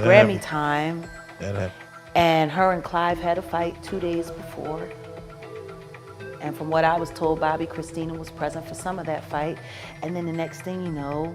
Grammy time, That happened. and her and Clive had a fight 2 days before. And from what I was told, Bobbi Kristina was present for some of that fight. And then the next thing you know,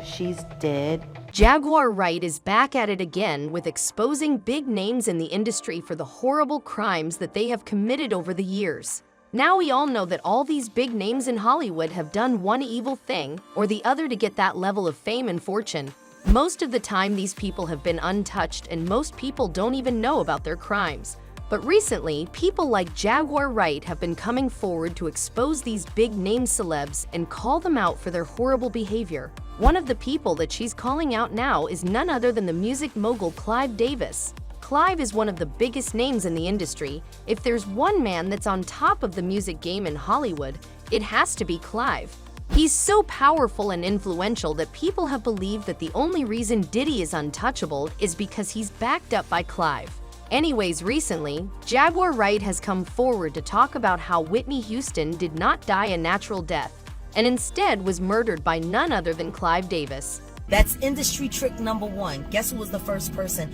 she's dead. Jaguar Wright is back at it again with exposing big names in the industry for the horrible crimes that they have committed over the years. Now we all know that all these big names in Hollywood have done one evil thing or the other to get that level of fame and fortune. Most of the time, these people have been untouched and most people don't even know about their crimes. But recently, people like Jaguar Wright have been coming forward to expose these big-name celebs and call them out for their horrible behavior. One of the people that she's calling out now is none other than the music mogul Clive Davis. Clive is one of the biggest names in the industry. If there's one man that's on top of the music game in Hollywood, it has to be Clive. He's so powerful and influential that people have believed that the only reason Diddy is untouchable is because he's backed up by Clive. Anyways, recently, Jaguar Wright has come forward to talk about how Whitney Houston did not die a natural death and instead was murdered by none other than Clive Davis. That's industry trick number one. Guess who was the first person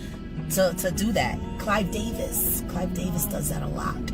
to do that? Clive Davis. Clive Davis does that a lot.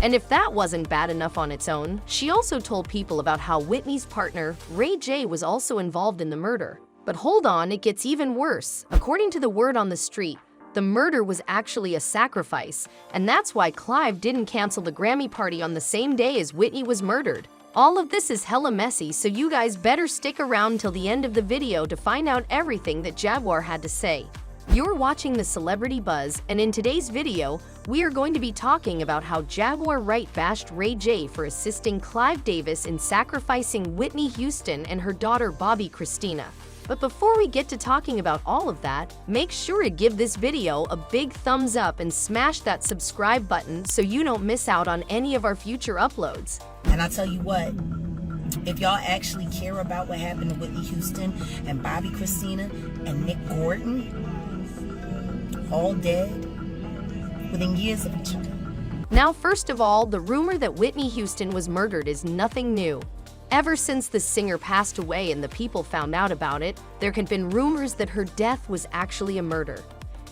And if that wasn't bad enough on its own, she also told people about how Whitney's partner, Ray J, was also involved in the murder. But hold on, it gets even worse. According to the word on the street, the murder was actually a sacrifice, and that's why Clive didn't cancel the Grammy party on the same day as Whitney was murdered. All of this is hella messy, so you guys better stick around till the end of the video to find out everything that Jaguar had to say. You're watching The Celebrity Buzz, and in today's video, we are going to be talking about how Jaguar Wright bashed Ray J for assisting Clive Davis in sacrificing Whitney Houston and her daughter Bobbi Kristina. But before we get to talking about all of that, make sure to give this video a big thumbs up and smash that subscribe button so you don't miss out on any of our future uploads. And I'll tell you what, if y'all actually care about what happened to Whitney Houston and Bobbi Kristina and Nick Gordon, all dead within years of each other. Now, first of all, the rumor that Whitney Houston was murdered is nothing new. Ever since the singer passed away and the people found out about it, there had been rumors that her death was actually a murder.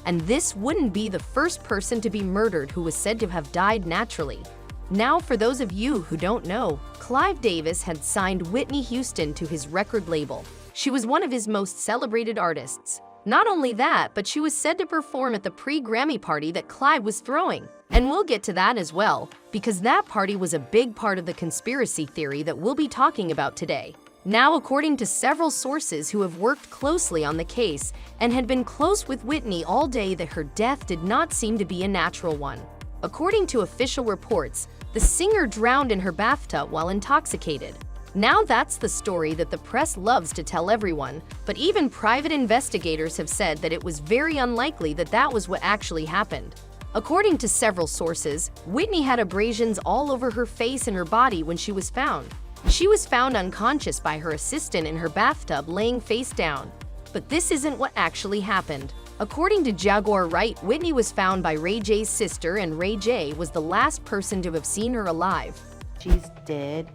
And this wouldn't be the first person to be murdered who was said to have died naturally. Now, for those of you who don't know, Clive Davis had signed Whitney Houston to his record label. She was one of his most celebrated artists. Not only that, but she was said to perform at the pre-Grammy party that Clive was throwing. And we'll get to that as well, because that party was a big part of the conspiracy theory that we'll be talking about today. Now, according to several sources who have worked closely on the case and had been close with Whitney all day, that her death did not seem to be a natural one. According to official reports, the singer drowned in her bathtub while intoxicated. Now that's the story that the press loves to tell everyone, but even private investigators have said that it was very unlikely that that was what actually happened. According to several sources, Whitney had abrasions all over her face and her body when she was found. She was found unconscious by her assistant in her bathtub, laying face down. But this isn't what actually happened. According to Jaguar Wright, Whitney was found by Ray J's sister, and Ray J was the last person to have seen her alive. She's dead.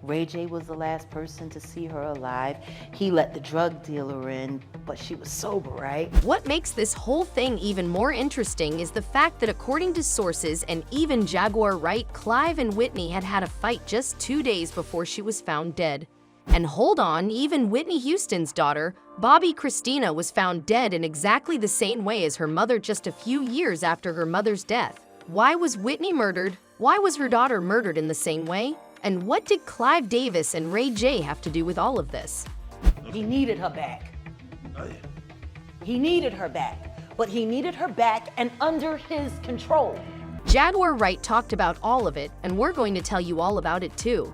Ray J was the last person to see her alive. He let the drug dealer in, but she was sober, right? What makes this whole thing even more interesting is the fact that according to sources and even Jaguar Wright, Clive and Whitney had had a fight just 2 days before she was found dead. And hold on, even Whitney Houston's daughter, Bobbi Kristina, was found dead in exactly the same way as her mother just a few years after her mother's death. Why was Whitney murdered? Why was her daughter murdered in the same way? And what did Clive Davis and Ray J have to do with all of this? He needed her back. He needed her back, but he needed her back and under his control. Jaguar Wright talked about all of it, and we're going to tell you all about it too.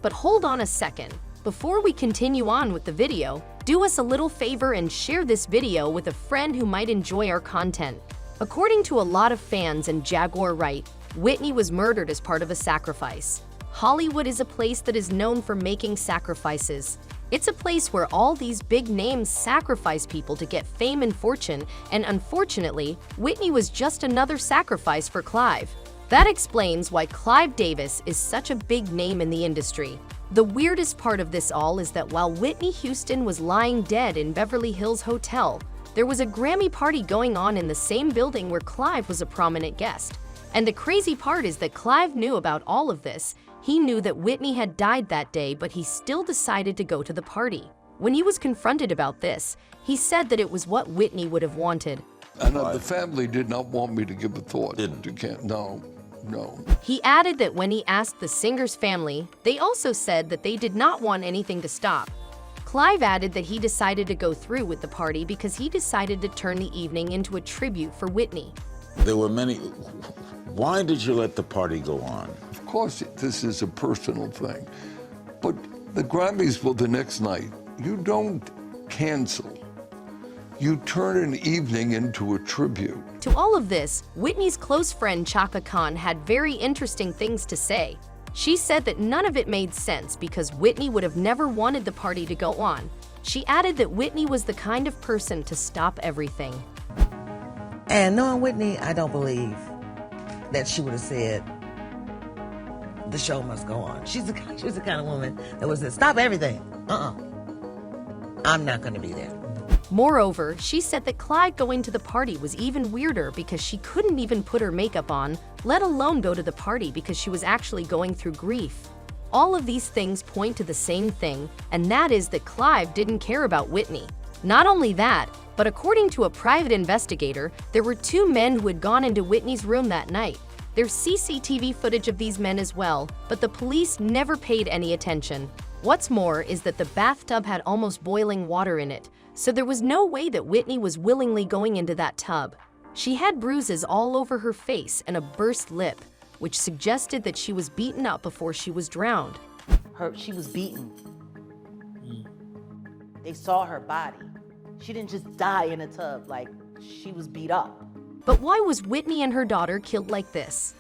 But hold on a second. Before we continue on with the video, do us a little favor and share this video with a friend who might enjoy our content. According to a lot of fans and Jaguar Wright, Whitney was murdered as part of a sacrifice. Hollywood is a place that is known for making sacrifices. It's a place where all these big names sacrifice people to get fame and fortune, and unfortunately, Whitney was just another sacrifice for Clive. That explains why Clive Davis is such a big name in the industry. The weirdest part of this all is that while Whitney Houston was lying dead in Beverly Hills Hotel, there was a Grammy party going on in the same building where Clive was a prominent guest. And the crazy part is that Clive knew about all of this. He knew that Whitney had died that day, but he still decided to go to the party. When he was confronted about this, he said that it was what Whitney would have wanted. And the family did not want me to give a thought. No. He added that when he asked the singer's family, they also said that they did not want anything to stop. Clive added that he decided to go through with the party because he decided to turn the evening into a tribute for Whitney. There were many. Why did you let the party go on? Of course, this is a personal thing. But the Grammys were the next night. You don't cancel. You turn an evening into a tribute. To all of this, Whitney's close friend Chaka Khan had very interesting things to say. She said that none of it made sense because Whitney would have never wanted the party to go on. She added that Whitney was the kind of person to stop everything. And knowing Whitney, I don't believe that she would have said, the show must go on. She was the kind of woman that would say, stop everything. I'm not going to be there. Moreover, she said that Clive going to the party was even weirder because she couldn't even put her makeup on, let alone go to the party because she was actually going through grief. All of these things point to the same thing, and that is that Clive didn't care about Whitney. Not only that, but according to a private investigator, there were 2 men who had gone into Whitney's room that night. There's CCTV footage of these men as well, but the police never paid any attention. What's more is that the bathtub had almost boiling water in it, so there was no way that Whitney was willingly going into that tub. She had bruises all over her face and a burst lip, which suggested that she was beaten up before she was drowned. She was beaten. They saw her body. She didn't just die in a tub, like she was beat up. But why was Whitney and her daughter killed like this?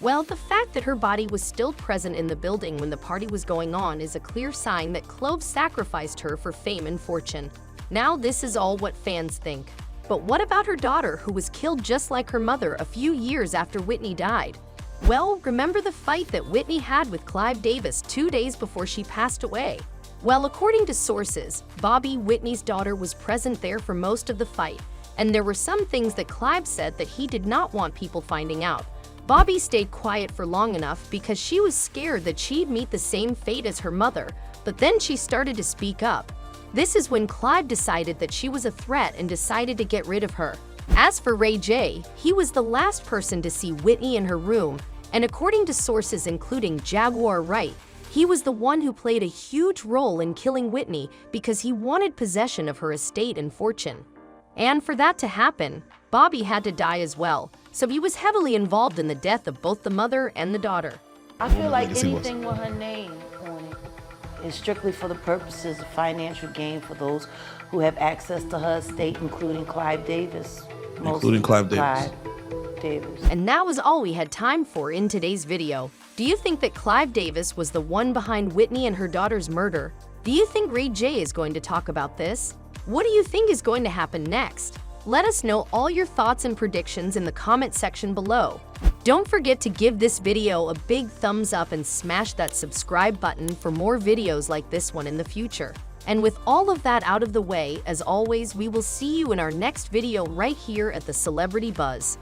Well, the fact that her body was still present in the building when the party was going on is a clear sign that Clive sacrificed her for fame and fortune. Now this is all what fans think. But what about her daughter, who was killed just like her mother a few years after Whitney died? Well, remember the fight that Whitney had with Clive Davis 2 days before she passed away? Well, according to sources, Bobbi, Whitney's daughter, was present there for most of the fight, and there were some things that Clive said that he did not want people finding out. Bobbi stayed quiet for long enough because she was scared that she'd meet the same fate as her mother, but then she started to speak up. This is when Clive decided that she was a threat and decided to get rid of her. As for Ray J, he was the last person to see Whitney in her room, and according to sources including Jaguar Wright, he was the one who played a huge role in killing Whitney because he wanted possession of her estate and fortune. And for that to happen, Bobbi had to die as well, so he was heavily involved in the death of both the mother and the daughter. I feel like anything with her name on it is strictly for the purposes of financial gain for those who have access to her estate, including Clive Davis. And that was all we had time for in today's video. Do you think that Clive Davis was the one behind Whitney and her daughter's murder? Do you think Ray J is going to talk about this? What do you think is going to happen next? Let us know all your thoughts and predictions in the comment section below. Don't forget to give this video a big thumbs up and smash that subscribe button for more videos like this one in the future. And with all of that out of the way, as always, we will see you in our next video right here at the Celebrity Buzz.